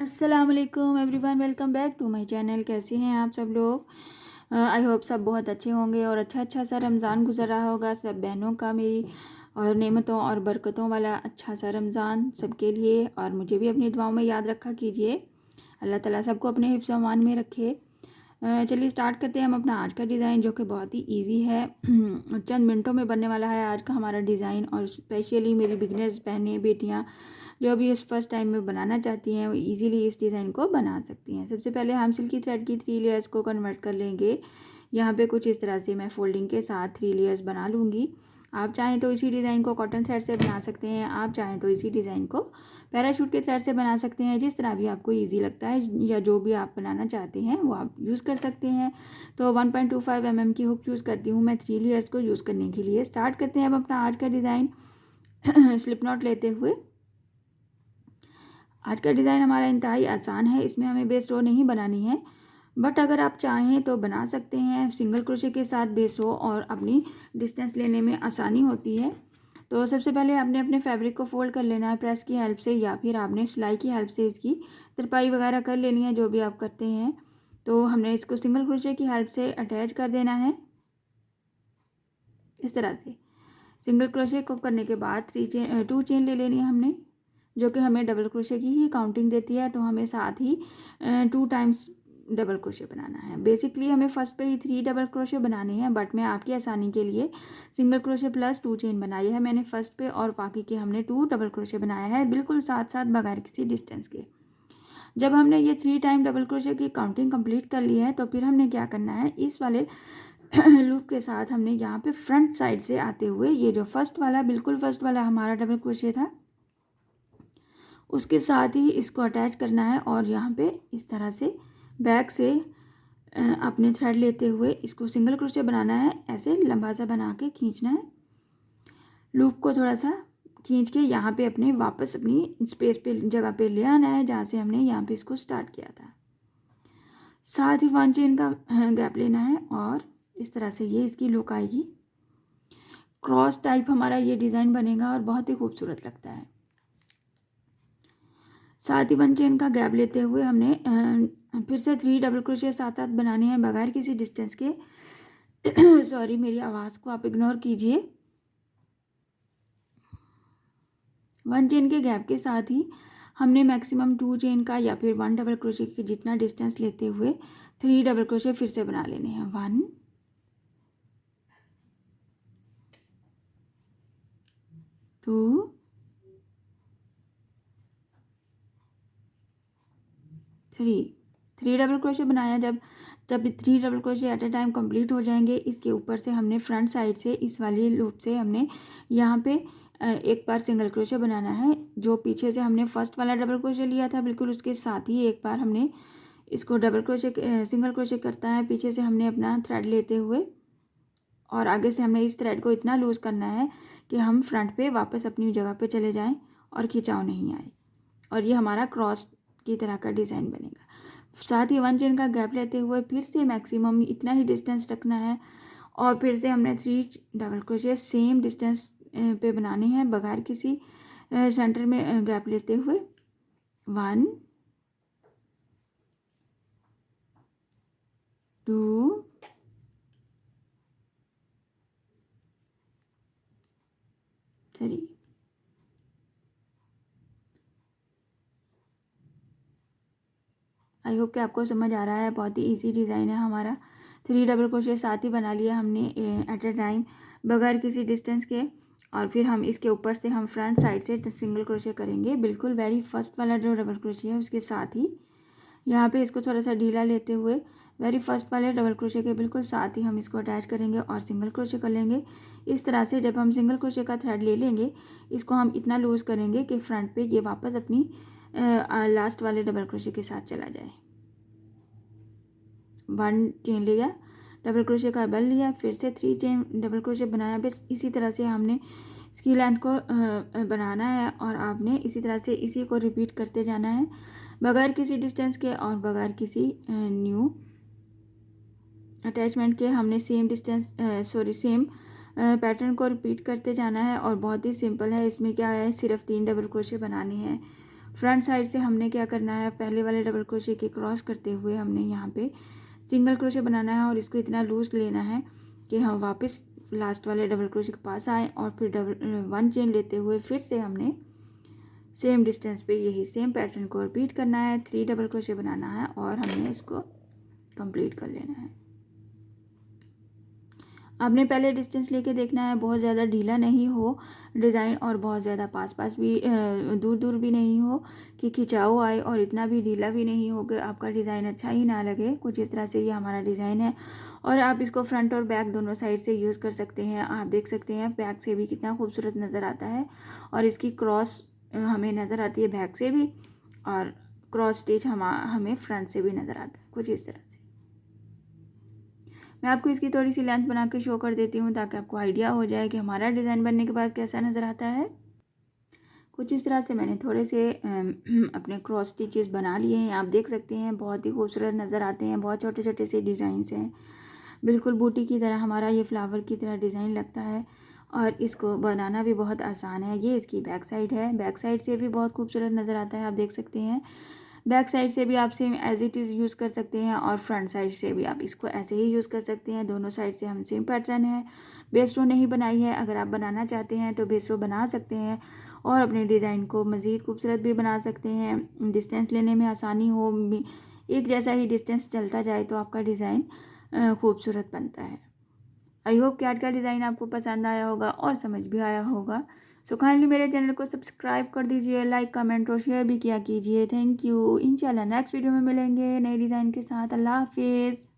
अस्सलाम वालेकुम everyone, welcome back to my channel. कैसे हैं आप सब लोग? आई होप सब बहुत अच्छे होंगे और अच्छा सा रमज़ान गुजर रहा होगा सब बहनों का। मेरी और नेमतों और बरकतों वाला अच्छा सा रमज़ान सबके लिए, और मुझे भी अपनी दुआओं में याद रखा कीजिए। अल्लाह ताला सबको अपने हिफ्ज़ व अमान में रखे। चलिए स्टार्ट करते हैं हम अपना आज का डिज़ाइन, जो कि बहुत ही इजी है। चंद मिनटों में बनने वाला है आज का हमारा डिज़ाइन। और स्पेशली मेरी बिगनर्स बहनें बेटियां जो भी इस फर्स्ट टाइम में बनाना चाहती हैं वो इजीली इस डिज़ाइन को बना सकती हैं। सबसे पहले हम सिल्की थ्रेड की 3 लेयर्स को कन्वर्ट कर लेंगे। यहाँ पे कुछ इस तरह से मैं फोल्डिंग के साथ 3 लेयर्स बना लूँगी। आप चाहें तो इसी डिज़ाइन को कॉटन थ्रेड से बना सकते हैं, आप चाहें तो इसी डिज़ाइन को पैराशूट के थ्रेड से बना सकते हैं। जिस तरह भी आपको ईजी लगता है या जो भी आप बनाना चाहते हैं वो आप यूज़ कर सकते हैं। तो 1.25 mm की हुक यूज़ करती हूँ मैं 3 लेयर्स को यूज़ करने के लिए। स्टार्ट करते हैं अब अपना आज का डिज़ाइन स्लिप नॉट लेते हुए। आज का डिज़ाइन हमारा इंतहाई आसान है, इसमें हमें बेस रो नहीं बनानी है, बट अगर आप चाहें तो बना सकते हैं। सिंगल क्रोशे के साथ बेस रो और अपनी डिस्टेंस लेने में आसानी होती है। तो सबसे पहले आपने अपने फैब्रिक को फोल्ड कर लेना है प्रेस की हेल्प से, या फिर आपने सिलाई की हेल्प से इसकी तरपाई वगैरह कर लेनी है, जो भी आप करते हैं। तो हमने इसको सिंगल क्रोशे की हेल्प से अटैच कर देना है इस तरह से। सिंगल क्रोशे को करने के बाद 2 चेन ले लेनी है हमने, जो कि हमें डबल क्रोशे की ही काउंटिंग देती है। तो हमें साथ ही 2 टाइम्स डबल क्रोशे बनाना है। बेसिकली हमें फर्स्ट पे ही 3 डबल क्रोशे बनाने हैं, बट मैं आपकी आसानी के लिए सिंगल क्रोशे प्लस 2 चेन बनाई है मैंने फर्स्ट पे, और बाकी के हमने 2 डबल क्रोशे बनाया है बिल्कुल साथ साथ बगैर किसी डिस्टेंस के। जब हमने ये 3 टाइम डबल क्रोशे की काउंटिंग कंप्लीट कर ली है, तो फिर हमने क्या करना है, इस वाले लूप के साथ हमने यहाँ पे फ्रंट साइड से आते हुए ये जो फर्स्ट वाला बिल्कुल फर्स्ट वाला हमारा डबल क्रोशे था उसके साथ ही इसको अटैच करना है, और यहाँ पे इस तरह से बैक से अपने थ्रेड लेते हुए इसको सिंगल क्रोशे बनाना है। ऐसे लंबा सा बना के खींचना है, लूप को थोड़ा सा खींच के यहाँ पे अपने वापस अपनी स्पेस पे जगह पे ले आना है जहाँ से हमने यहाँ पे इसको स्टार्ट किया था। साथ ही 1 चेन का गैप लेना है, और इस तरह से ये इसकी लुक आएगी। क्रॉस टाइप हमारा ये डिज़ाइन बनेगा और बहुत ही खूबसूरत लगता है। साथ ही 1 चेन का गैप लेते हुए हमने फिर से 3 डबल क्रोशे साथ साथ बनाने हैं बगैर किसी डिस्टेंस के। सॉरी, मेरी आवाज़ को आप इग्नोर कीजिए। 1 चेन के गैप के साथ ही हमने मैक्सिमम 2 चेन का या फिर 1 डबल क्रोशे की जितना डिस्टेंस लेते हुए 3 डबल क्रोशे फिर से बना लेने हैं। 1 2 3 डबल क्रोशे बनाया। जब 3 double crochet at a time complete हो जाएंगे, इसके ऊपर से हमने फ्रंट साइड से इस वाली लूप से हमने यहाँ पे एक बार सिंगल क्रोशे बनाना है। जो पीछे से हमने फर्स्ट वाला डबल क्रोशे लिया था बिल्कुल उसके साथ ही एक बार हमने इसको डबल क्रोशे सिंगल क्रोशे करता है पीछे से हमने अपना थ्रेड लेते हुए, और आगे से हमने इस थ्रेड को इतना लूज़ करना है कि हम फ्रंट पे वापस अपनी जगह पे चले जाएं और खिंचाव नहीं आए, और ये हमारा क्रॉस की तरह का डिज़ाइन बनेगा। साथ ही 1 चेन का गैप लेते हुए फिर से मैक्सिमम इतना ही डिस्टेंस रखना है, और फिर से हमने 3 डबल क्रोशे सेम डिस्टेंस पे बनाने हैं बगैर किसी सेंटर में गैप लेते हुए। 1 2 3। आई होप कि आपको समझ आ रहा है। बहुत ही इजी डिज़ाइन है हमारा। 3 डबल क्रोशे साथ ही बना लिया हमने एट ए टाइम बगैर किसी डिस्टेंस के, और फिर हम इसके ऊपर से हम फ्रंट साइड से सिंगल क्रोशे करेंगे बिल्कुल वेरी फर्स्ट वाला जो डबल क्रोशे है उसके साथ ही। यहाँ पे इसको थोड़ा सा ढीला लेते हुए वेरी फर्स्ट वाले डबल क्रोशे के बिल्कुल साथ ही हम इसको अटैच करेंगे और सिंगल क्रोशे कर लेंगे। इस तरह से जब हम सिंगल क्रोशे का थ्रेड ले लेंगे, इसको हम इतना लूज़ करेंगे कि फ्रंट पे ये वापस अपनी लास्ट वाले डबल क्रोशे के साथ चला जाए। 1 चेन लिया, डबल क्रोशे का बल लिया, फिर से 3 चेन डबल क्रोशे बनाया। बस इसी तरह से हमने इसकी लेंथ को बनाना है, और आपने इसी तरह से इसी को रिपीट करते जाना है बगैर किसी डिस्टेंस के और बगैर किसी न्यू अटैचमेंट के। हमने सेम पैटर्न को रिपीट करते जाना है, और बहुत ही सिंपल है। इसमें क्या है, सिर्फ 3 डबल क्रोशे बनाने हैं फ्रंट साइड से हमने क्या करना है, पहले वाले डबल क्रोशे के क्रॉस करते हुए हमने यहाँ पे सिंगल क्रोशे बनाना है और इसको इतना लूज लेना है कि हम वापस लास्ट वाले डबल क्रोशे के पास आए और फिर डबल 1 चेन लेते हुए फिर से हमने सेम डिस्टेंस पे यही सेम पैटर्न को रिपीट करना है। 3 डबल क्रोशे बनाना है और हमने इसको कंप्लीट कर लेना है। आपने पहले डिस्टेंस लेके देखना है, बहुत ज़्यादा ढीला नहीं हो डिज़ाइन और बहुत ज़्यादा पास पास भी दूर दूर भी नहीं हो कि खिंचाव आए और इतना भी ढीला भी नहीं हो कि आपका डिज़ाइन अच्छा ही ना लगे। कुछ इस तरह से ये हमारा डिज़ाइन है और आप इसको फ्रंट और बैक दोनों साइड से यूज़ कर सकते हैं। आप देख सकते हैं बैक से भी कितना खूबसूरत नज़र आता है और इसकी क्रॉस हमें नज़र आती है बैक से भी और क्रॉस स्टिच हमें फ्रंट से भी नज़र आता है कुछ इस तरह से। मैं आपको इसकी थोड़ी सी लेंथ बना के शो कर देती हूँ ताकि आपको आइडिया हो जाए कि हमारा डिज़ाइन बनने के बाद कैसा नज़र आता है। कुछ इस तरह से मैंने थोड़े से अपने क्रॉस स्टिचेस बना लिए हैं, आप देख सकते हैं बहुत ही खूबसूरत नज़र आते हैं। बहुत छोटे छोटे से डिज़ाइंस हैं, बिल्कुल बूटी की तरह हमारा ये फ्लावर की तरह डिज़ाइन लगता है और इसको बनाना भी बहुत आसान है। ये इसकी बैक साइड है, बैक साइड से भी बहुत खूबसूरत नज़र आता है। आप देख सकते हैं बैक साइड से भी आप same as it is use कर सकते हैं और फ्रंट साइड से भी आप इसको ऐसे ही यूज़ कर सकते हैं। दोनों साइड से हम सेम पैटर्न है। बेस रो नहीं बनाई है, अगर आप बनाना चाहते हैं तो बेस रो बना सकते हैं और अपने डिज़ाइन को मज़ीद खूबसूरत भी बना सकते हैं। डिस्टेंस लेने में आसानी हो, एक जैसा ही डिस्टेंस चलता जाए तो आपका डिज़ाइन खूबसूरत बनता है। आई होप कि आज का डिज़ाइन आपको पसंद आया होगा और समझ भी आया होगा। सो काइंडली मेरे चैनल को सब्सक्राइब कर दीजिए, लाइक कमेंट और शेयर भी किया कीजिए। Thank you. इंशाल्लाह नेक्स्ट वीडियो में मिलेंगे नए डिज़ाइन के साथ। अल्लाह हाफिज़।